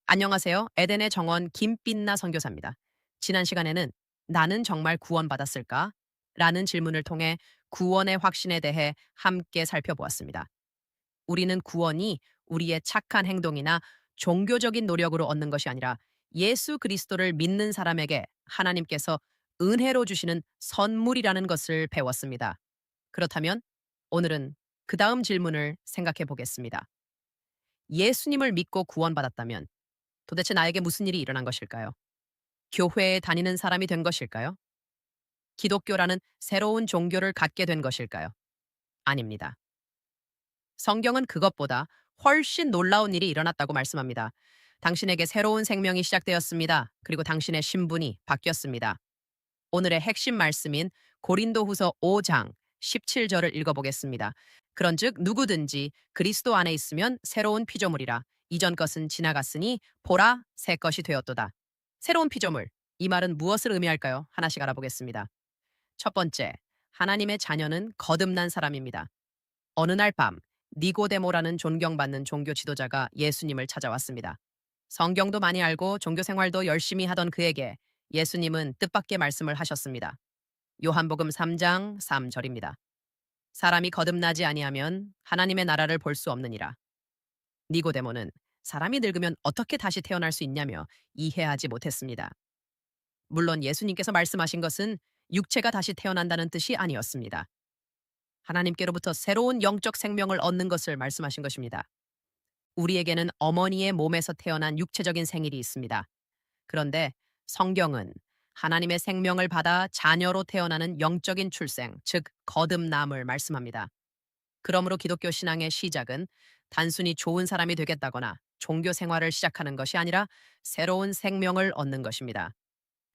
안녕하세요. 에덴의 정원 김빛나 선교사입니다. 지난 시간에는 나는 정말 구원받았을까? 라는 질문을 통해 구원의 확신에 대해 함께 살펴보았습니다. 우리는 구원이 우리의 착한 행동이나 종교적인 노력으로 얻는 것이 아니라 예수 그리스도를 믿는 사람에게 하나님께서 은혜로 주시는 선물이라는 것을 배웠습니다. 그렇다면 오늘은 그 다음 질문을 생각해 보겠습니다. 예수님을 믿고 구원받았다면 도대체 나에게 무슨 일이 일어난 것일까요? 교회에 다니는 사람이 된 것일까요? 기독교라는 새로운 종교를 갖게 된 것일까요? 아닙니다. 성경은 그것보다 훨씬 놀라운 일이 일어났다고 말씀합니다. 당신에게 새로운 생명이 시작되었습니다. 그리고 당신의 신분이 바뀌었습니다. 오늘의 핵심 말씀인 고린도후서 5장 17절을 읽어보겠습니다. 그런즉 누구든지 그리스도 안에 있으면 새로운 피조물이라 이전 것은 지나갔으니 보라 새 것이 되었도다. 새로운 피조물. 이 말은 무엇을 의미할까요? 하나씩 알아보겠습니다. 첫 번째, 하나님의 자녀는 거듭난 사람입니다. 어느 날 밤 니고데모라는 존경받는 종교 지도자가 예수님을 찾아왔습니다. 성경도 많이 알고 종교 생활도 열심히 하던 그에게 예수님은 뜻밖의 말씀을 하셨습니다. 요한복음 3장 3절입니다. 사람이 거듭나지 아니하면 하나님의 나라를 볼 수 없느니라. 니고데모는 사람이 늙으면 어떻게 다시 태어날 수 있냐며 이해하지 못했습니다. 물론 예수님께서 말씀하신 것은 육체가 다시 태어난다는 뜻이 아니었습니다. 하나님께로부터 새로운 영적 생명을 얻는 것을 말씀하신 것입니다. 우리에게는 어머니의 몸에서 태어난 육체적인 생일이 있습니다. 그런데 성경은 하나님의 생명을 받아 자녀로 태어나는 영적인 출생, 즉 거듭남을 말씀합니다. 그러므로 기독교 신앙의 시작은 단순히 좋은 사람이 되겠다거나 종교 생활을 시작하는 것이 아니라 새로운 생명을 얻는 것입니다.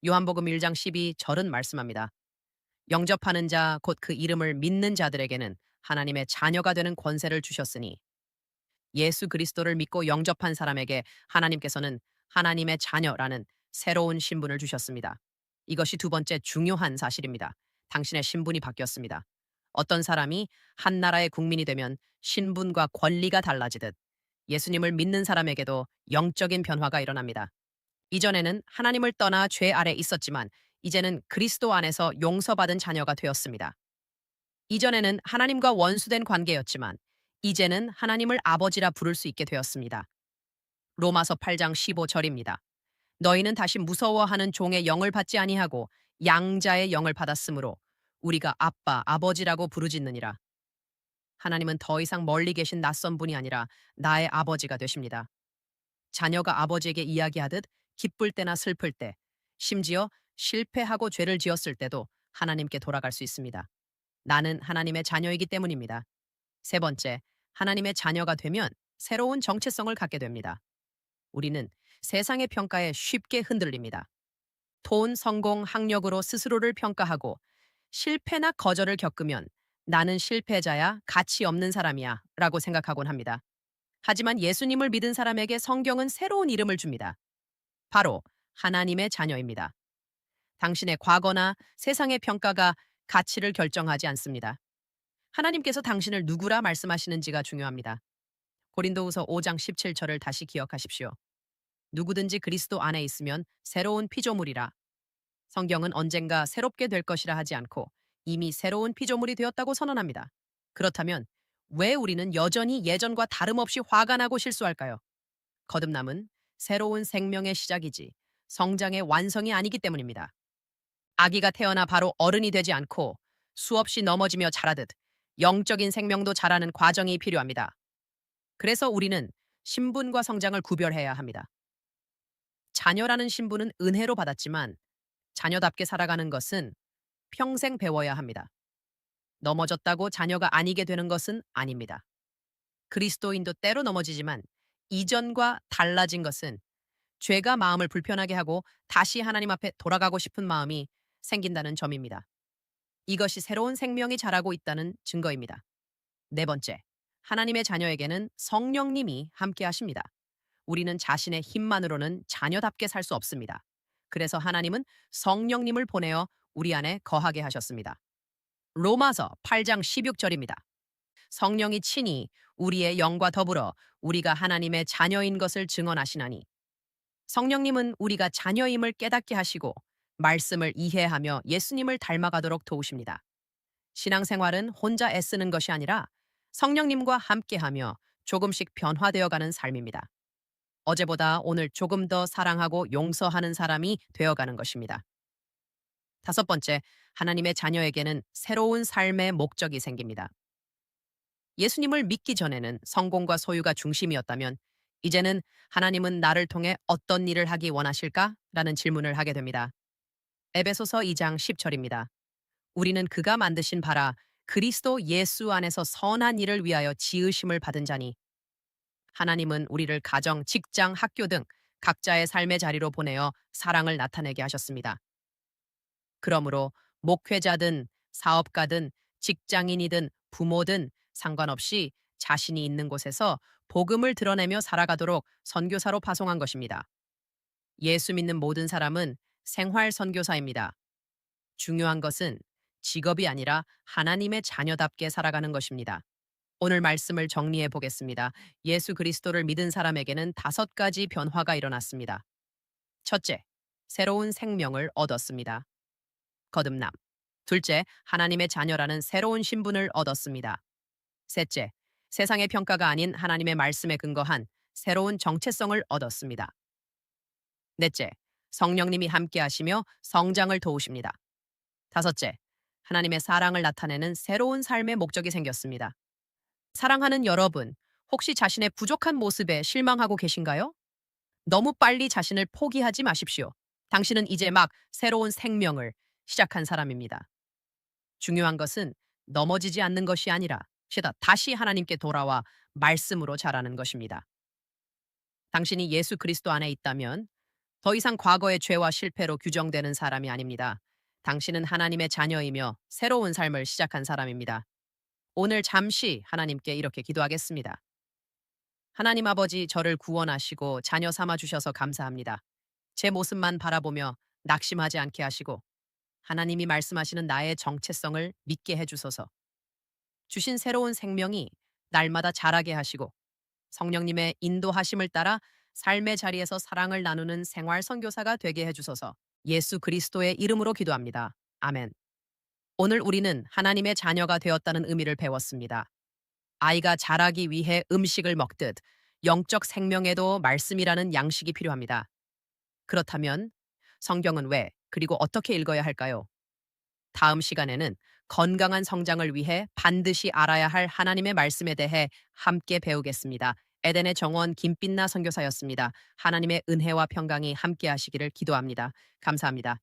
요한복음 1장 12절은 말씀합니다. 영접하는 자, 곧 그 이름을 믿는 자들에게는 하나님의 자녀가 되는 권세를 주셨으니 예수 그리스도를 믿고 영접한 사람에게 하나님께서는 하나님의 자녀라는 새로운 신분을 주셨습니다. 이것이 두 번째 중요한 사실입니다. 당신의 신분이 바뀌었습니다. 어떤 사람이 한 나라의 국민이 되면 신분과 권리가 달라지듯 예수님을 믿는 사람에게도 영적인 변화가 일어납니다. 이전에는 하나님을 떠나 죄 아래 있었지만 이제는 그리스도 안에서 용서받은 자녀가 되었습니다. 이전에는 하나님과 원수된 관계였지만 이제는 하나님을 아버지라 부를 수 있게 되었습니다. 로마서 8장 15절입니다. 너희는 다시 무서워하는 종의 영을 받지 아니하고 양자의 영을 받았으므로 우리가 아빠, 아버지라고 부르짖느니라. 하나님은 더 이상 멀리 계신 낯선 분이 아니라 나의 아버지가 되십니다. 자녀가 아버지에게 이야기하듯 기쁠 때나 슬플 때, 심지어 실패하고 죄를 지었을 때도 하나님께 돌아갈 수 있습니다. 나는 하나님의 자녀이기 때문입니다. 세 번째, 하나님의 자녀가 되면 새로운 정체성을 갖게 됩니다. 우리는 세상의 평가에 쉽게 흔들립니다. 돈, 성공, 학력으로 스스로를 평가하고 실패나 거절을 겪으면 나는 실패자야, 가치 없는 사람이야 라고 생각하곤 합니다. 하지만 예수님을 믿은 사람에게 성경은 새로운 이름을 줍니다. 바로 하나님의 자녀입니다. 당신의 과거나 세상의 평가가 가치를 결정하지 않습니다. 하나님께서 당신을 누구라 말씀하시는지가 중요합니다. 고린도후서 5장 17절을 다시 기억하십시오. 누구든지 그리스도 안에 있으면 새로운 피조물이라. 성경은 언젠가 새롭게 될 것이라 하지 않고 이미 새로운 피조물이 되었다고 선언합니다. 그렇다면 왜 우리는 여전히 예전과 다름없이 화가 나고 실수할까요? 거듭남은 새로운 생명의 시작이지 성장의 완성이 아니기 때문입니다. 아기가 태어나 바로 어른이 되지 않고 수없이 넘어지며 자라듯 영적인 생명도 자라는 과정이 필요합니다. 그래서 우리는 신분과 성장을 구별해야 합니다. 자녀라는 신분은 은혜로 받았지만 자녀답게 살아가는 것은 평생 배워야 합니다. 넘어졌다고 자녀가 아니게 되는 것은 아닙니다. 그리스도인도 때로 넘어지지만 이전과 달라진 것은 죄가 마음을 불편하게 하고 다시 하나님 앞에 돌아가고 싶은 마음이 생긴다는 점입니다. 이것이 새로운 생명이 자라고 있다는 증거입니다. 네 번째, 하나님의 자녀에게는 성령님이 함께 하십니다. 우리는 자신의 힘만으로는 자녀답게 살 수 없습니다. 그래서 하나님은 성령님을 보내어 우리 안에 거하게 하셨습니다. 로마서 8장 16절입니다. 성령이 친히 우리의 영과 더불어 우리가 하나님의 자녀인 것을 증언하시나니 성령님은 우리가 자녀임을 깨닫게 하시고 말씀을 이해하며 예수님을 닮아가도록 도우십니다. 신앙생활은 혼자 애쓰는 것이 아니라 성령님과 함께하며 조금씩 변화되어가는 삶입니다. 어제보다 오늘 조금 더 사랑하고 용서하는 사람이 되어가는 것입니다. 다섯 번째, 하나님의 자녀에게는 새로운 삶의 목적이 생깁니다. 예수님을 믿기 전에는 성공과 소유가 중심이었다면 이제는 하나님은 나를 통해 어떤 일을 하기 원하실까? 라는 질문을 하게 됩니다. 에베소서 2장 10절입니다. 우리는 그가 만드신 바라 그리스도 예수 안에서 선한 일을 위하여 지으심을 받은 자니 하나님은 우리를 가정, 직장, 학교 등 각자의 삶의 자리로 보내어 사랑을 나타내게 하셨습니다. 그러므로 목회자든 사업가든 직장인이든 부모든 상관없이 자신이 있는 곳에서 복음을 드러내며 살아가도록 선교사로 파송한 것입니다. 예수 믿는 모든 사람은 생활 선교사입니다. 중요한 것은 직업이 아니라 하나님의 자녀답게 살아가는 것입니다. 오늘 말씀을 정리해 보겠습니다. 예수 그리스도를 믿은 사람에게는 다섯 가지 변화가 일어났습니다. 첫째, 새로운 생명을 얻었습니다. 거듭남. 둘째, 하나님의 자녀라는 새로운 신분을 얻었습니다. 셋째, 세상의 평가가 아닌 하나님의 말씀에 근거한 새로운 정체성을 얻었습니다. 넷째, 성령님이 함께 하시며 성장을 도우십니다. 다섯째, 하나님의 사랑을 나타내는 새로운 삶의 목적이 생겼습니다. 사랑하는 여러분, 혹시 자신의 부족한 모습에 실망하고 계신가요? 너무 빨리 자신을 포기하지 마십시오. 당신은 이제 막 새로운 생명을 시작한 사람입니다. 중요한 것은 넘어지지 않는 것이 아니라 다시 하나님께 돌아와 말씀으로 자라는 것입니다. 당신이 예수 그리스도 안에 있다면 더 이상 과거의 죄와 실패로 규정되는 사람이 아닙니다. 당신은 하나님의 자녀이며 새로운 삶을 시작한 사람입니다. 오늘 잠시 하나님께 이렇게 기도하겠습니다. 하나님 아버지, 저를 구원하시고 자녀 삼아 주셔서 감사합니다. 제 모습만 바라보며 낙심하지 않게 하시고 하나님이 말씀하시는 나의 정체성을 믿게 해주소서. 주신 새로운 생명이 날마다 자라게 하시고 성령님의 인도하심을 따라 삶의 자리에서 사랑을 나누는 생활 선교사가 되게 해주소서. 예수 그리스도의 이름으로 기도합니다. 아멘. 오늘 우리는 하나님의 자녀가 되었다는 의미를 배웠습니다. 아이가 자라기 위해 음식을 먹듯 영적 생명에도 말씀이라는 양식이 필요합니다. 그렇다면 성경은 왜 그리고 어떻게 읽어야 할까요? 다음 시간에는 건강한 성장을 위해 반드시 알아야 할 하나님의 말씀에 대해 함께 배우겠습니다. 에덴의 정원 김빛나 선교사였습니다. 하나님의 은혜와 평강이 함께 하시기를 기도합니다. 감사합니다.